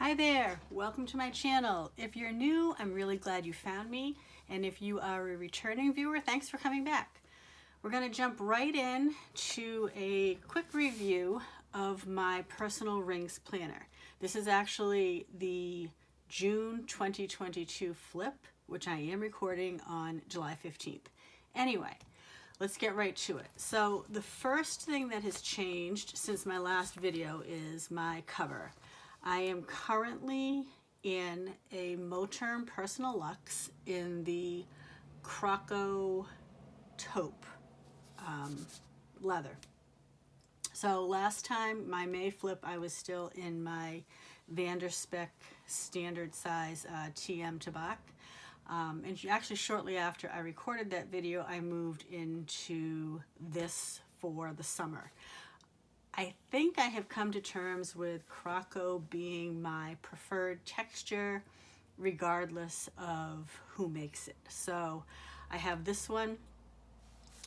Hi there, welcome to my channel. If you're new, I'm really glad you found me. And if you are a returning viewer, thanks for coming back. We're gonna jump right in to a quick review of my personal rings planner. This is actually the June 2022 flip, which I am recording on July 15th. Anyway, let's get right to it. So the first thing that has changed since my last video is my cover. I am currently in a Moterm Personal Luxe in the Croco taupe leather. So last time, my May flip, I was still in my Vanderspec standard size TM Tabak. And actually shortly after I recorded that video, I moved into this for the summer. I think I have come to terms with Croco being my preferred texture regardless of who makes it. So I have this one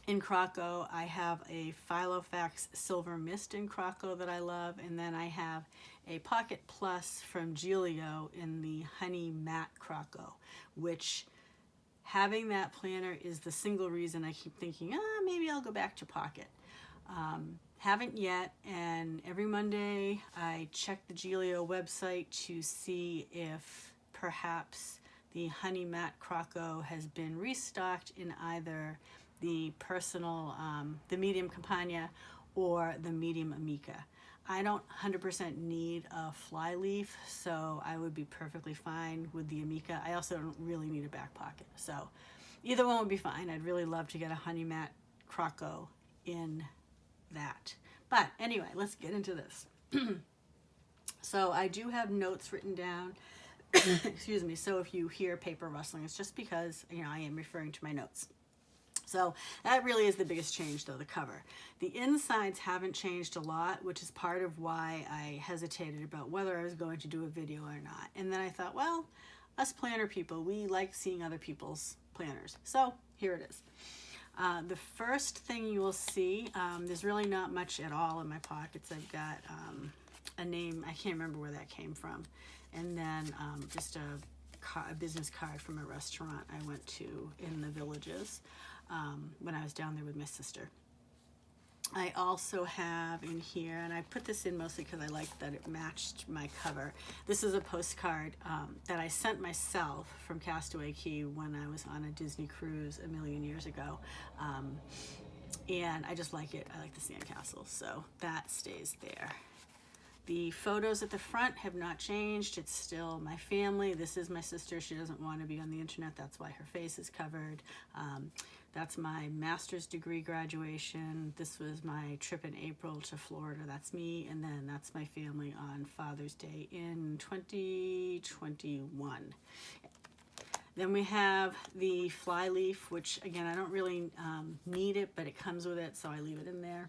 in Croco. I have a Filofax Silver Mist in Croco that I love, and then I have a Pocket Plus from Giglio in the Honey Matte Croco, which having that planner is the single reason I keep thinking, maybe I'll go back to Pocket. Haven't yet, and every Monday I check the Giglio website to see if perhaps the Honey Matte Croco has been restocked in either the personal, the medium Campagna or the medium Amica. I don't 100% need a flyleaf, so I would be perfectly fine with the Amica. I also don't really need a back pocket, so either one would be fine. I'd really love to get a Honey Matte Croco in that. But anyway, let's get into this. So I do have notes written down. Excuse me. So if you hear paper rustling, it's just because, I am referring to my notes. So that really is the biggest change, though, the cover. The insides haven't changed a lot, which is part of why I hesitated about whether I was going to do a video or not. And then I thought, well, us planner people, we like seeing other people's planners. So here it is. The first thing you will see, there's really not much at all in my pockets. I've got a name, I can't remember where that came from, and then just a business card from a restaurant I went to in the Villages when I was down there with my sister. I also have in here, and I put this in mostly because I liked that it matched my cover. This is a postcard that I sent myself from Castaway Cay when I was on a Disney cruise a million years ago. And I just like it. I like the sandcastle, so that stays there. The photos at the front have not changed. It's still my family. This is my sister. She doesn't want to be on the internet. That's why her face is covered. That's my master's degree graduation. This was my trip in April to Florida. That's me. And then that's my family on Father's Day in 2021. Then we have the flyleaf, which again, I don't really need it, but it comes with it, so I leave it in there.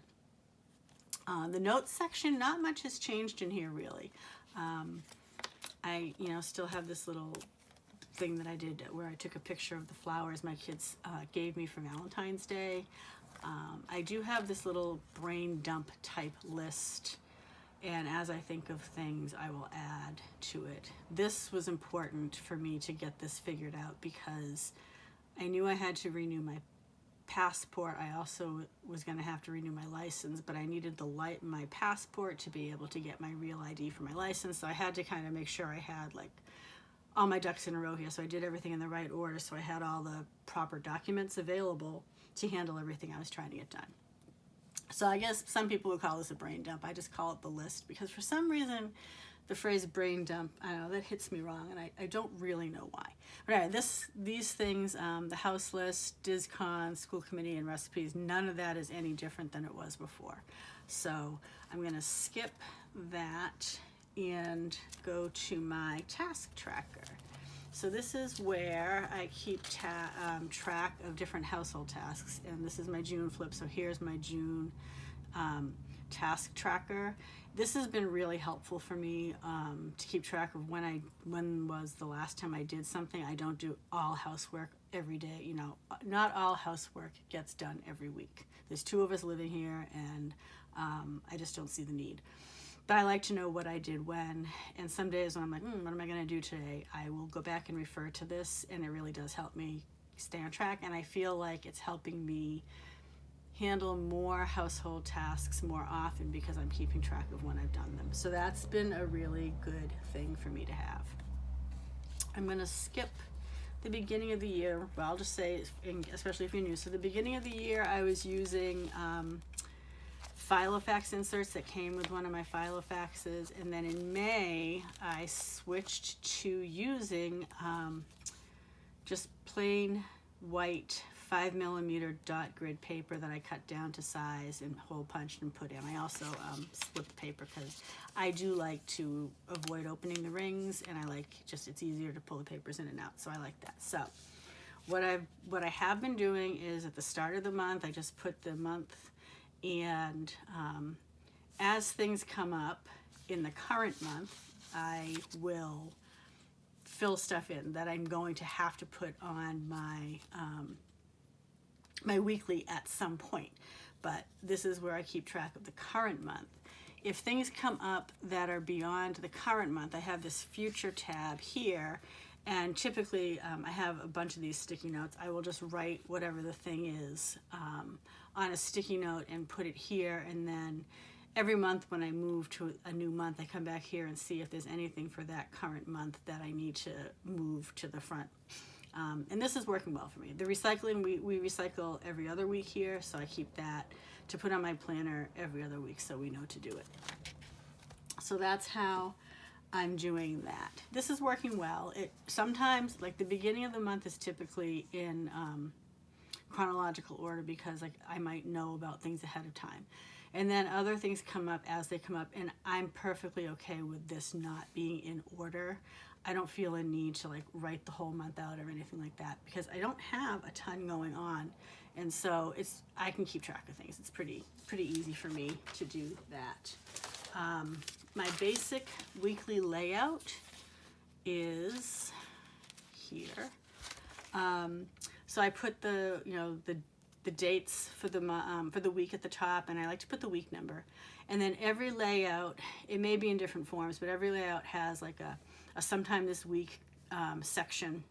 The notes section, not much has changed in here really. I still have this little thing that I did where I took a picture of the flowers my kids gave me for Valentine's Day. I do have this little brain dump type list, and as I think of things, I will add to it. This was important for me to get this figured out because I knew I had to renew my passport. I also was going to have to renew my license, but I needed my passport to be able to get my real ID for my license, so I had to kind of make sure I had like all my ducks in a row here, so I did everything in the right order, so I had all the proper documents available to handle everything I was trying to get done. So I guess some people would call this a brain dump. I just call it the list because for some reason the phrase brain dump, I don't know, that hits me wrong, and I don't really know why. But anyway, these things, the house list, DisCon, school committee, and recipes, none of that is any different than it was before. So I'm going to skip that and go to my task tracker. So this is where I keep track of different household tasks, and this is my June flip. So here's my June task tracker. This has been really helpful for me to keep track of when was the last time I did something. I don't do all housework every day. Not all housework gets done every week. There's two of us living here, and I just don't see the need. but I like to know what I did when. And some days when I'm like, what am I going to do today? I will go back and refer to this, and it really does help me stay on track. And I feel like it's helping me handle more household tasks more often because I'm keeping track of when I've done them. So that's been a really good thing for me to have. I'm going to skip the beginning of the year. Well, I'll just say, especially if you're new. So the beginning of the year, I was using Filofax inserts that came with one of my Filofaxes, and then in May I switched to using just plain white 5mm dot grid paper that I cut down to size and hole punched and put in. I also split the paper because I do like to avoid opening the rings, and I like just, it's easier to pull the papers in and out, so I like that. So what I have been doing is at the start of the month, I just put the month, and as things come up in the current month, I will fill stuff in that I'm going to have to put on my my weekly at some point. But this is where I keep track of the current month. If things come up that are beyond the current month, I have this future tab here, and typically I have a bunch of these sticky notes. I will just write whatever the thing is on a sticky note and put it here, and then every month when I move to a new month, I come back here and see if there's anything for that current month that I need to move to the front. And this is working well for me. The recycling, we recycle every other week here, so I keep that to put on my planner every other week so we know to do it. So that's how I'm doing that. This is working well. It sometimes, like the beginning of the month is typically in chronological order because like I might know about things ahead of time. And then other things come up as they come up, and I'm perfectly okay with this not being in order. I don't feel a need to like write the whole month out or anything like that because I don't have a ton going on, and so I can keep track of things. It's pretty easy for me to do that. My basic weekly layout is here. So I put the dates for the week at the top, and I like to put the week number. And then every layout, it may be in different forms, but every layout has like a sometime this week section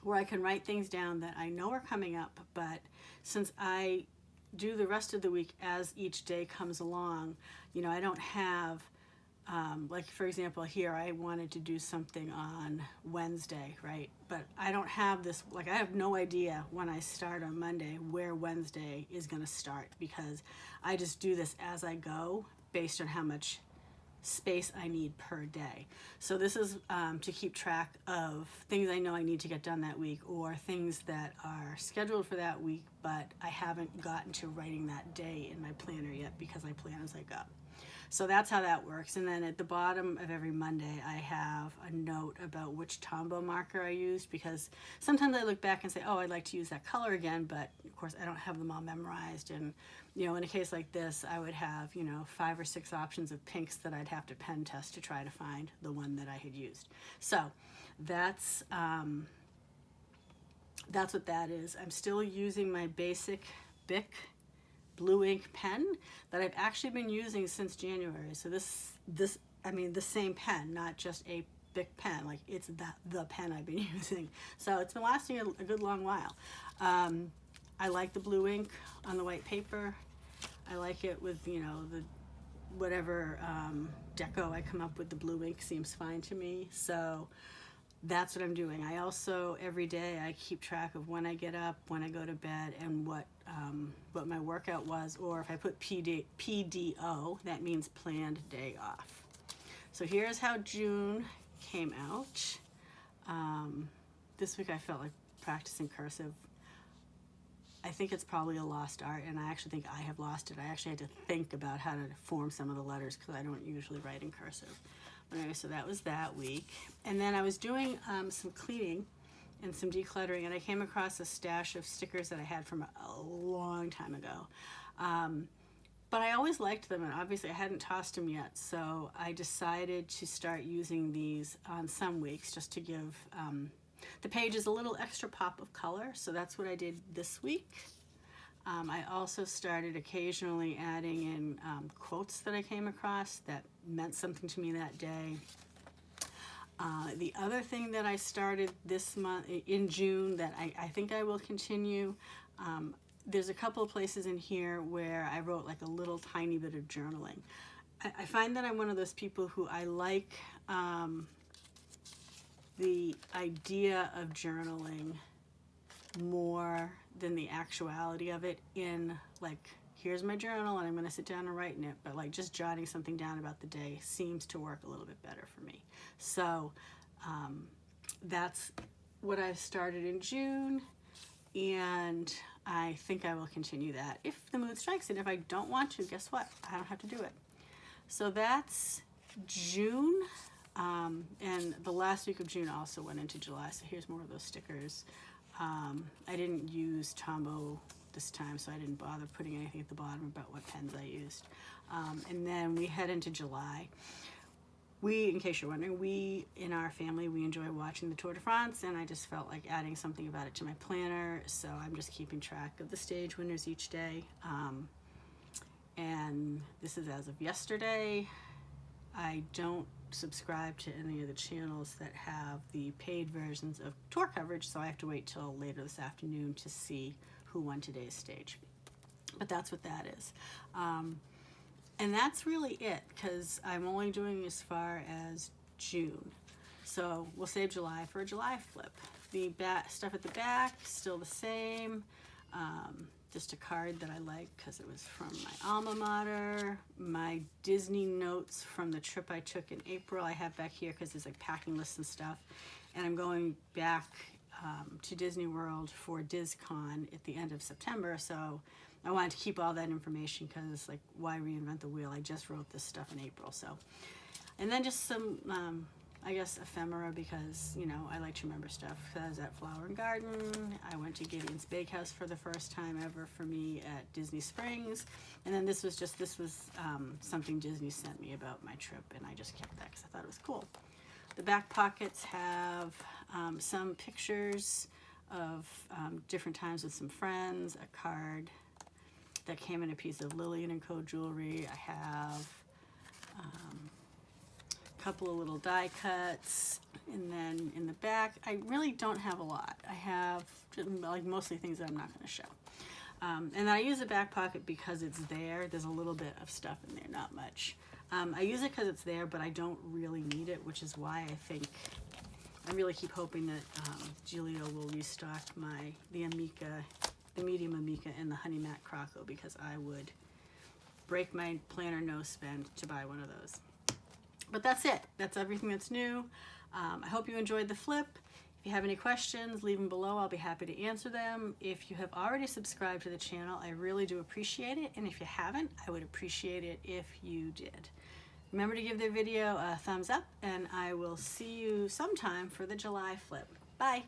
where I can write things down that I know are coming up, but since I do the rest of the week as each day comes along, I don't have like for example here I wanted to do something on Wednesday, right? But I don't have this, like I have no idea when I start on Monday where Wednesday is going to start because I just do this as I go based on how much space I need per day. So this is to keep track of things I know I need to get done that week or things that are scheduled for that week, but I haven't gotten to writing that day in my planner yet because I plan as I go. So that's how that works. And then at the bottom of every Monday, I have a note about which Tombow marker I used because sometimes I look back and say, oh, I'd like to use that color again, but of course I don't have them all memorized. And, in a case like this, I would have, 5 or 6 options of pinks that I'd have to pen test to try to find the one that I had used. So that's what that is. I'm still using my basic Bic blue ink pen that I've actually been using since January. So the same pen, not just a Bic pen, like it's the pen I've been using. So it's been lasting a good long while. I like the blue ink on the white paper. I like it with, the whatever deco I come up with, the blue ink seems fine to me. So that's what I'm doing. I also, every day, I keep track of when I get up, when I go to bed, and what my workout was, or if I put PDO, that means planned day off. So here's how June came out. This week I felt like practicing cursive. I think it's probably a lost art, and I actually think I have lost it. I actually had to think about how to form some of the letters because I don't usually write in cursive. Anyway, so that was that week. And then I was doing some cleaning and some decluttering, and I came across a stash of stickers that I had from a long time ago. But I always liked them, and obviously I hadn't tossed them yet, so I decided to start using these on some weeks just to give the pages a little extra pop of color. So that's what I did this week. I also started occasionally adding in quotes that I came across that meant something to me that day. The other thing that I started this month, in June, that I think I will continue, there's a couple of places in here where I wrote like a little tiny bit of journaling. I find that I'm one of those people who I like the idea of journaling more than the actuality of it, in like, here's my journal and I'm going to sit down and write in it, but like just jotting something down about the day seems to work a little bit better for me. So that's what I started in June, and I think I will continue that if the mood strikes, and if I don't want to, guess what? I don't have to do it. So that's June, and the last week of June also went into July, so here's more of those stickers. I didn't use Tombow this time, so I didn't bother putting anything at the bottom about what pens I used. And then we head into July. We, in case you're wondering, we in our family, we enjoy watching the Tour de France, and I just felt like adding something about it to my planner, so I'm just keeping track of the stage winners each day. And this is as of yesterday. I don't subscribe to any of the channels that have the paid versions of tour coverage, so I have to wait till later this afternoon to see who won today's stage. But that's what that is. And that's really it, because I'm only doing as far as June. So we'll save July for a July flip. The stuff at the back, still the same. Just a card that I like because it was from my alma mater. My Disney notes from the trip I took in April I have back here because there's like packing lists and stuff. And I'm going back to Disney World for DizCon at the end of September, so I wanted to keep all that information because, like, why reinvent the wheel? I just wrote this stuff in April. So, and then just some I guess ephemera, because, you know, I like to remember stuff. So I was at Flower and Garden. I went to Gideon's Bakehouse for the first time ever for me at Disney Springs. And then this was something Disney sent me about my trip, and I just kept that because I thought it was cool. The back pockets have some pictures of different times with some friends, a card that came in a piece of Lillian & Co. jewelry. I have couple of little die cuts, and then in the back I really don't have a lot. I have like mostly things that I'm not going to show, and I use the back pocket because it's there. There's a little bit of stuff in there, not much. I use it because it's there, but I don't really need it, which is why I really keep hoping that Giulio will restock the medium Amica and the Honey Matte Croco, because I would break my planner no spend to buy one of those. But that's it. That's everything that's new. I hope you enjoyed the flip. If you have any questions, leave them below. I'll be happy to answer them. If you have already subscribed to the channel, I really do appreciate it. And if you haven't, I would appreciate it if you did. Remember to give the video a thumbs up, and I will see you sometime for the July flip. Bye.